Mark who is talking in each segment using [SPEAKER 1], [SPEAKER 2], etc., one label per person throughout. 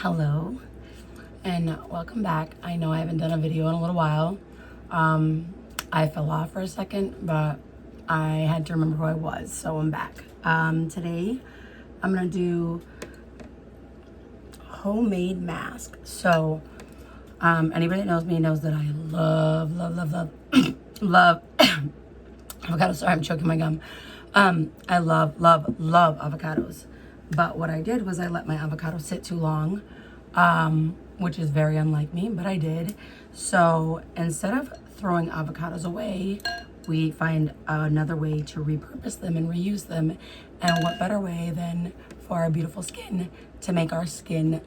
[SPEAKER 1] Hello and welcome back. I know I haven't done a video in a little while. I fell off for a second, but I had to remember who I was, so I'm back. Today I'm gonna do homemade mask. So anybody that knows me knows that I love love avocado. Sorry, I'm choking my gum. I love avocados. But what I did was I let my avocado sit too long, which is very unlike me, but I did. So instead of throwing avocados away, we find another way to repurpose them and reuse them. And what better way than for our beautiful skin to make our skin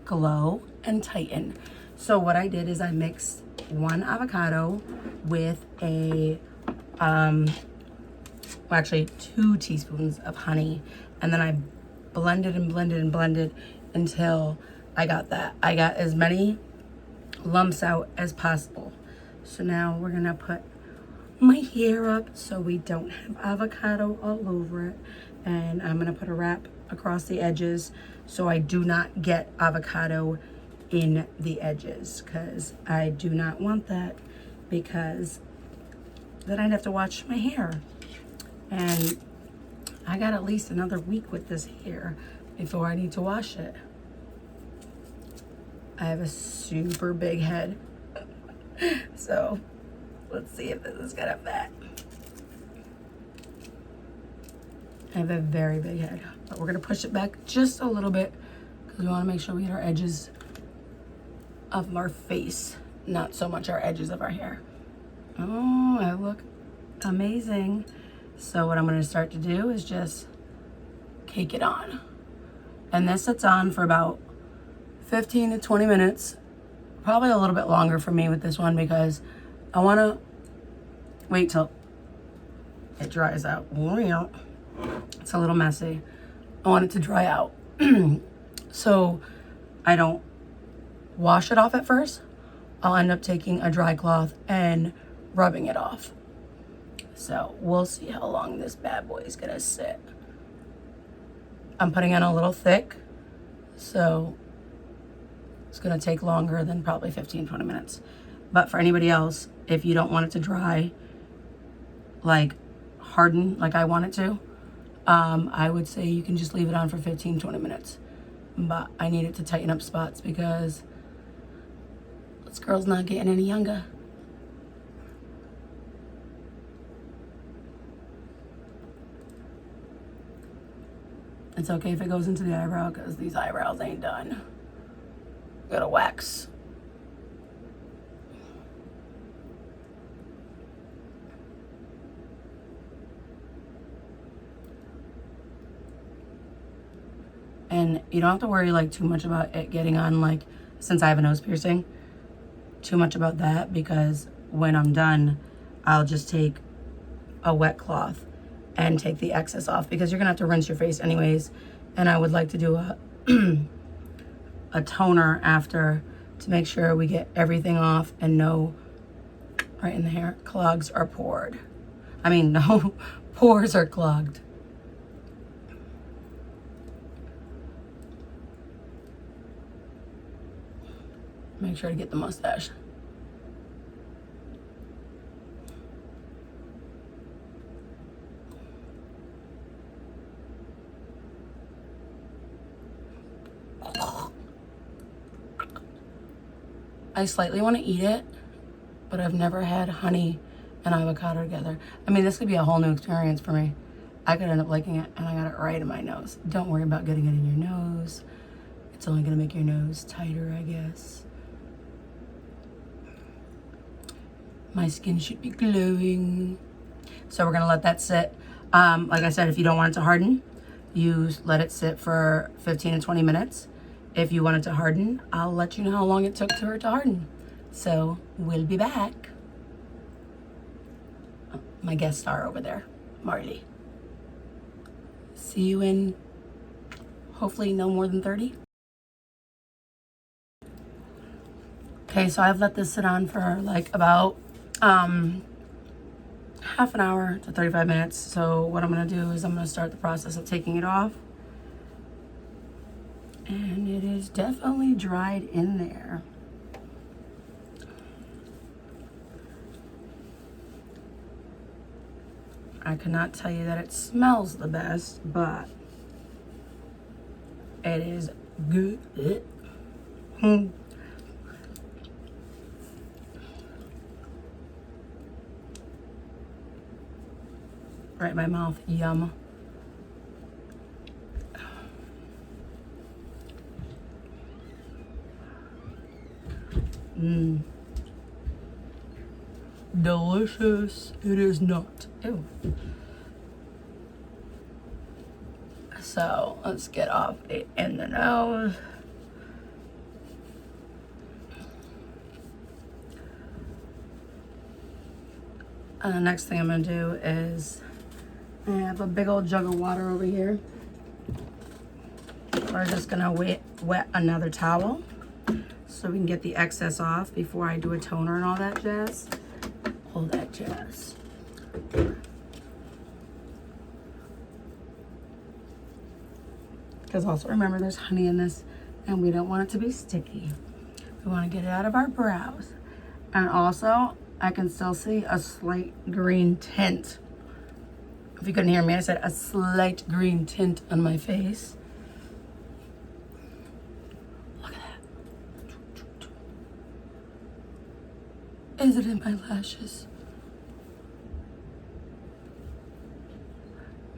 [SPEAKER 1] glow and tighten. So what I did is I mixed one avocado with actually 2 teaspoons of honey, and then I blended until I got as many lumps out as possible. So now we're gonna put my hair up so we don't have avocado all over it, and I'm gonna put a wrap across the edges so I do not get avocado in the edges, because I do not want that, because then I'd have to wash my hair. And I got at least another week with this hair before I need to wash it. I have a super big head. So let's see if this is gonna fit. I have a very big head, but we're gonna push it back just a little bit because we wanna make sure we get our edges of our face, not so much our edges of our hair. Oh, I look amazing. So what I'm going to start to do is just cake it on. And this sits on for about 15 to 20 minutes. Probably a little bit longer for me with this one because I want to wait till it dries out. It's a little messy. I want it to dry out. So I don't wash it off at first. I'll end up taking a dry cloth and rubbing it off. So we'll see how long this bad boy is gonna sit. I'm putting in a little thick, so it's gonna take longer than probably 15-20 minutes. But for anybody else, if you don't want it to dry, like harden like I want it to, I would say you can just leave it on for 15-20 minutes. But I need it to tighten up spots because this girl's not getting any younger. It's okay if it goes into the eyebrow because these eyebrows ain't done. Gotta wax. And you don't have to worry like too much about it getting on, like, since I have a nose piercing, too much about that, because when I'm done, I'll just take a wet cloth and take the excess off, because you're gonna have to rinse your face anyways. And I would like to do a toner after to make sure we get everything off and no, right in the hair, clogs are poured. I mean, no pores are clogged. Make sure to get the mustache. I slightly want to eat it, but I've never had honey and avocado together. I mean, this could be a whole new experience for me. I could end up liking it, and I got it right in my nose. Don't worry about getting it in your nose. It's only going to make your nose tighter, I guess. My skin should be glowing. So we're going to let that sit. Like I said, if you don't want it to harden, you let it sit for 15 to 20 minutes. If you want it to harden, I'll let you know how long it took for it to harden. So we'll be back. Oh, my guest star over there, Marley. See you in hopefully no more than 30. Okay, so I've let this sit on for like about half an hour to 35 minutes. So what I'm gonna do is I'm gonna start the process of taking it off. And it is definitely dried in there. I cannot tell you that it smells the best, but it is good. Right in my mouth, yum. Delicious. It is not. Ew. So let's get off it in the nose. And the next thing I'm gonna do is I have a big old jug of water over here. We're just gonna wet another towel so we can get the excess off before I do a toner and all that jazz. All that jazz. Because also remember there's honey in this and we don't want it to be sticky. We want to get it out of our brows. And also I can still see a slight green tint. If you couldn't hear me, I said a slight green tint on my face. Look at that. Is it in my lashes?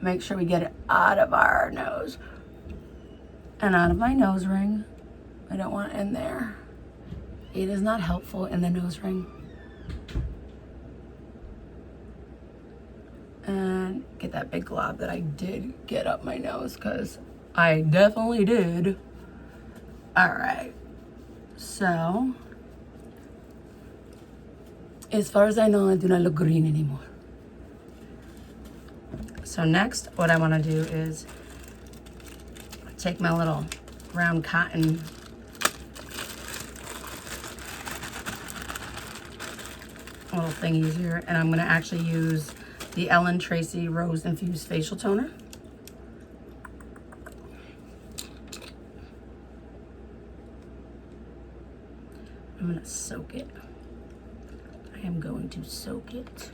[SPEAKER 1] Make sure we get it out of our nose and out of my nose ring. I don't want it in there. It is not helpful in the nose ring. And get that big glob that I did get up my nose, because I definitely did. All right. So, as far as I know, I do not look green anymore. So next, what I want to do is take my little round cotton little thingies here, and I'm going to actually use the Ellen Tracy Rose Infused Facial Toner. I'm going to soak it. I am going to soak it.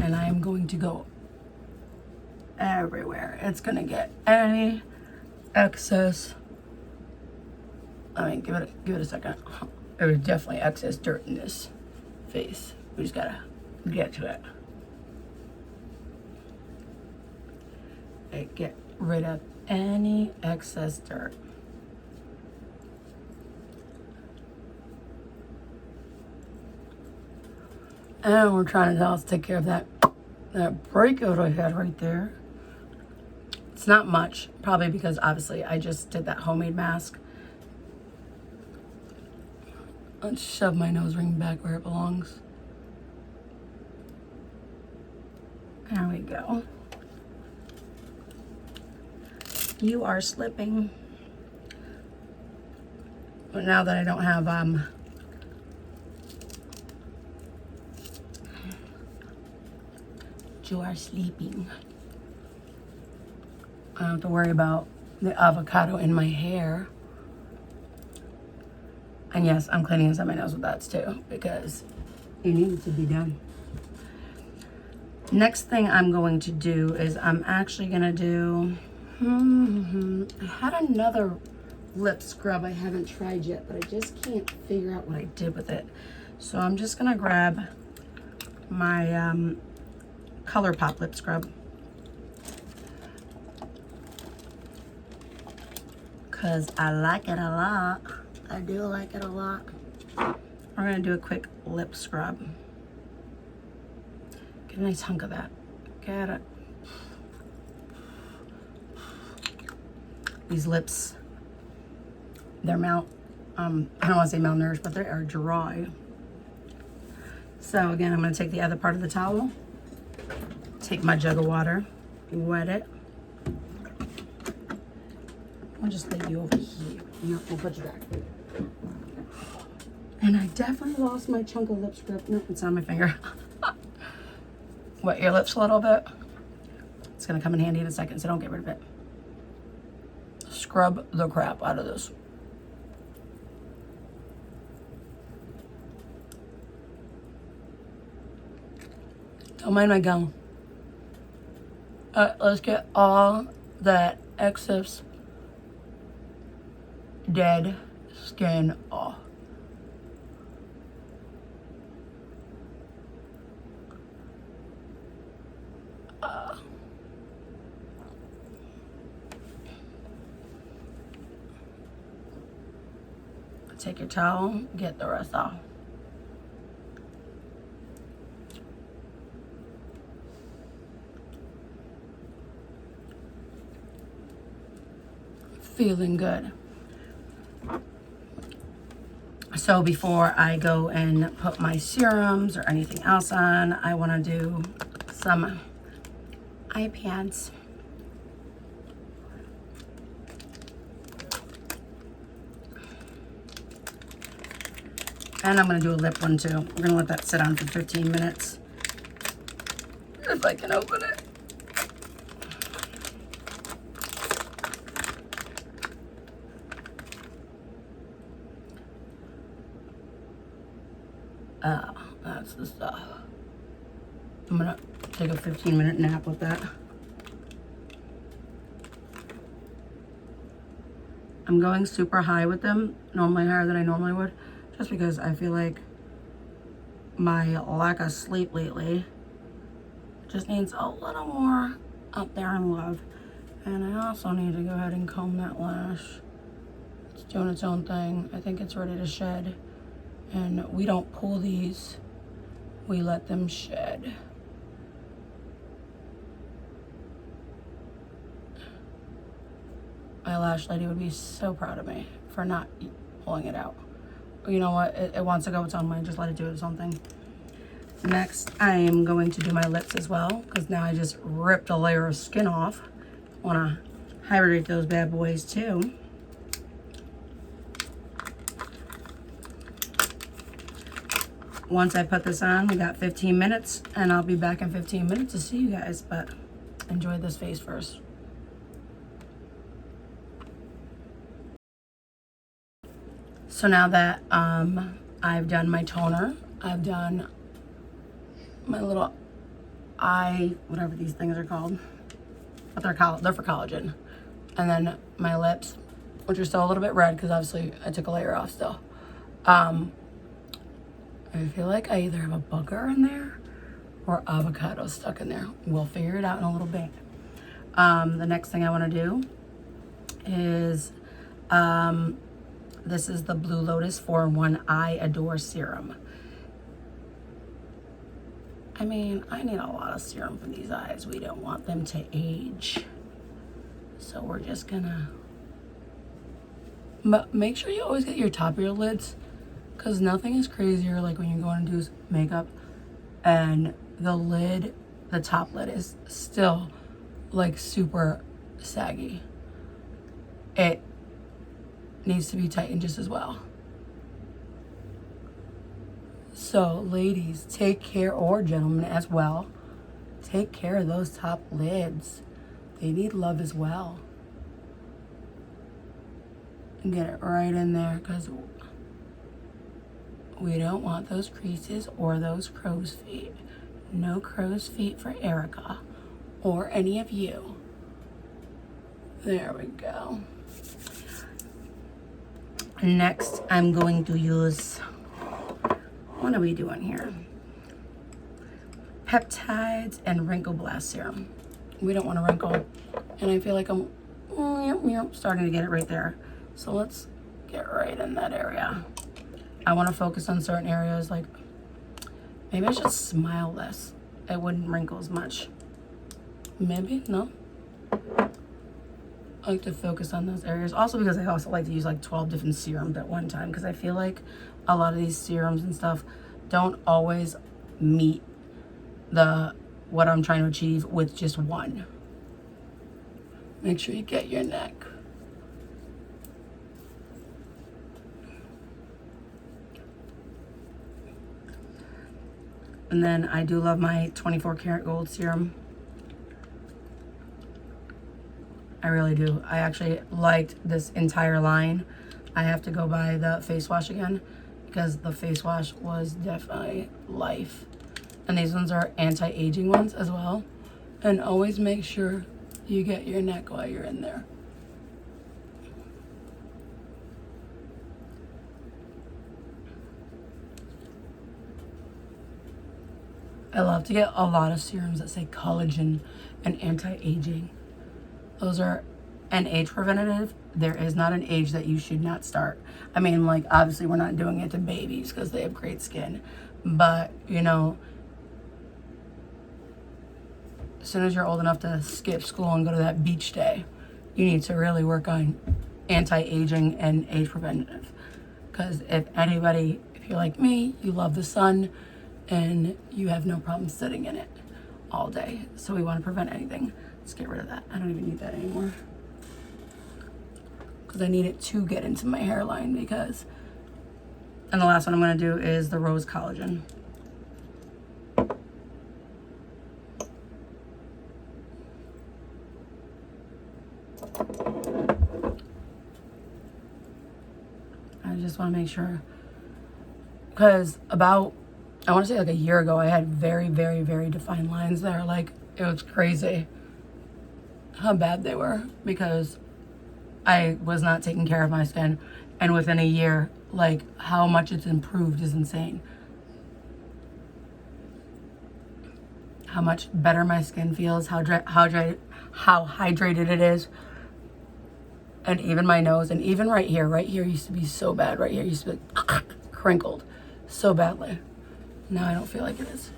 [SPEAKER 1] And I am going to go everywhere. It's going to get any excess. I mean, give it a second. There is definitely excess dirt in this face. We just gotta get to it. Get rid of any excess dirt. And we're trying to also take care of that breakout I had right there. It's not much, probably because obviously I just did that homemade mask. Let's shove my nose ring back where it belongs. There we go. You are slipping. But now that I don't have you are sleeping. I don't have to worry about the avocado in my hair. And yes, I'm cleaning inside my nose with that too, because it needs to be done. Next thing I'm going to do is I'm actually gonna do, I had another lip scrub I haven't tried yet, but I just can't figure out what I did with it. So I'm just gonna grab my ColourPop lip scrub, because I like it a lot. I do like it a lot. We're gonna do a quick lip scrub. Get a nice hunk of that. Get it. These lips, they're I don't wanna say malnourished, but they are dry. So again, I'm gonna take the other part of the towel, take my jug of water, wet it. I'll just leave you over here. No, we'll put you back. And I definitely lost my chunk of lip scrub. No, it's on my finger. Wet your lips a little bit. It's gonna come in handy in a second, so don't get rid of it. scrub the crap out of this. Don't mind my gum. Let's get all that excess dead skin off. Take your towel, get the rest off. Feeling good. So before I go and put my serums or anything else on, I want to do some eye pads. And I'm going to do a lip one too. We're going to let that sit on for 15 minutes. If I can open it. Oh, that's the stuff. I'm going to take a 15-minute nap with that. I'm going super high with them, normally higher than I normally would. Just because I feel like my lack of sleep lately just needs a little more up there in love. And I also need to go ahead and comb that lash. It's doing its own thing. I think it's ready to shed. And we don't pull these, we let them shed. My lash lady would be so proud of me for not pulling it out. You know what, it wants to go its own way, just let it do its own thing. Next, I am going to do my lips as well, because now I just ripped a layer of skin off. I want to hydrate those bad boys too. Once I put this on, we got 15 minutes, and I'll be back in 15 minutes to see you guys, but enjoy this face first. So now that I've done my toner, I've done my little eye, whatever these things are called, but they're for collagen. And then my lips, which are still a little bit red because obviously I took a layer off still. I feel like I either have a booger in there or avocado stuck in there. We'll figure it out in a little bit. The next thing I want to do is this is the Blue Lotus 4-in-1 Eye Adore Serum. I mean, I need a lot of serum for these eyes. We don't want them to age. So we're just gonna... make sure you always get your top of your lids, because nothing is crazier like when you're going to do makeup and the lid, the top lid is still like super saggy. It needs to be tightened just as well. So ladies, take care, or gentlemen as well, take care of those top lids. They need love as well. And get it right in there, because we don't want those creases or those crow's feet. No crow's feet for Erica or any of you. There we go. Next, I'm going to use, what are we doing here? Peptides and Wrinkle Blast Serum. We don't want to wrinkle. And I feel like I'm starting to get it right there. So let's get right in that area. I want to focus on certain areas, like maybe I should smile less. It wouldn't wrinkle as much. Maybe, no? I like to focus on those areas. Also because I also like to use like 12 different serums at one time, because I feel like a lot of these serums and stuff don't always meet what I'm trying to achieve with just one. Make sure you get your neck. And then I do love my 24 karat gold serum. I really do. I actually liked this entire line. I have to go buy the face wash again because the face wash was definitely life. And these ones are anti-aging ones as well. And always make sure you get your neck while you're in there. I love to get a lot of serums that say collagen and anti-aging. Those are an age preventative. There is not an age that you should not start. I mean, like, obviously we're not doing it to babies because they have great skin. But, you know, as soon as you're old enough to skip school and go to that beach day, you need to really work on anti-aging and age preventative. Because if you're like me, you love the sun and you have no problem sitting in it all day. So we want to prevent anything. Let's get rid of that. I don't even need that anymore. Because I need it to get into my hairline because... And the last one I'm going to do is the Rose Collagen. I just want to make sure. Because I want to say like a year ago, I had very, very, very defined lines that are like, it was crazy how bad they were because I was not taking care of my skin. And within a year, like how much it's improved is insane. How much better my skin feels, how hydrated it is. And even my nose, and even right here used to be so bad. Right here used to be like crinkled so badly. Now I don't feel like it is.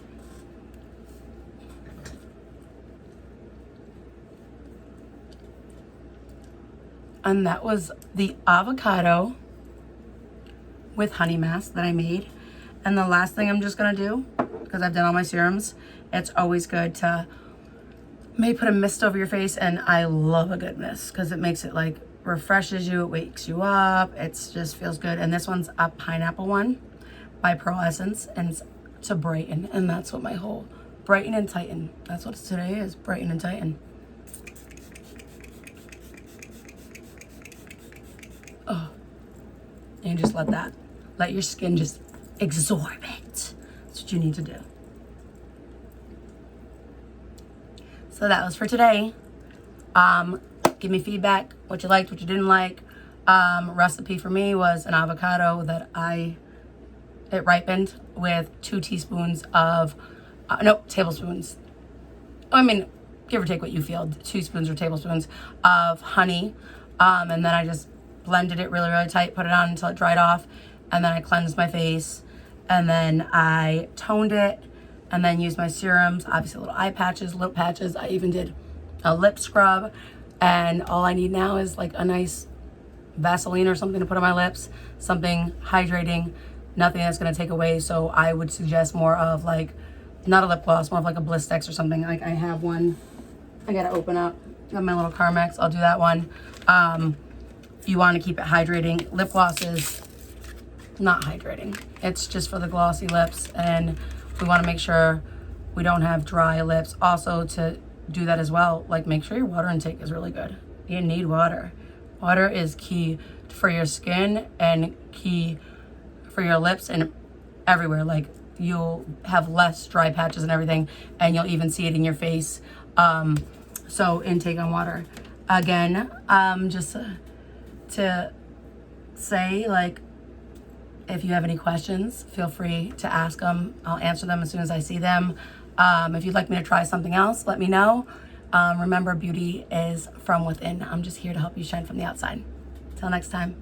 [SPEAKER 1] And that was the avocado with honey mask that I made. And the last thing I'm just gonna do, because I've done all my serums, it's always good to maybe put a mist over your face. And I love a good mist because it makes it like refreshes you, it wakes you up, it just feels good. And this one's a pineapple one by Pro Essence, and it's to brighten. And that's what my whole brighten and tighten, that's what today is, brighten and tighten. Oh, and just let your skin just absorb it. That's what you need to do. So that was for today. Give me feedback, what you liked, what you didn't like. Recipe for me was an avocado that it ripened with 2 teaspoons of, tablespoons. I mean, give or take what you feel, 2 spoons or tablespoons of honey. And then I just blended it really, really tight, put it on until it dried off. And then I cleansed my face. And then I toned it and then used my serums, obviously little eye patches, lip patches. I even did a lip scrub. And all I need now is like a nice Vaseline or something to put on my lips, something hydrating, nothing that's gonna take away. So I would suggest more of like, not a lip gloss, more of like a Blistex or something. Like I have one, I gotta open up, got my little Carmex, I'll do that one. If you wanna keep it hydrating, lip gloss is not hydrating. It's just for the glossy lips, and we wanna make sure we don't have dry lips. Also to do that as well, like make sure your water intake is really good. You need water. Water is key for your skin and key for your lips and everywhere. Like you'll have less dry patches and everything, and you'll even see it in your face. So intake on water. Again, just to say, like, if you have any questions, feel free to ask them. I'll answer them as soon as I see them. If you'd like me to try something else, let me know. Remember, beauty is from within. I'm just here to help you shine from the outside. Till next time.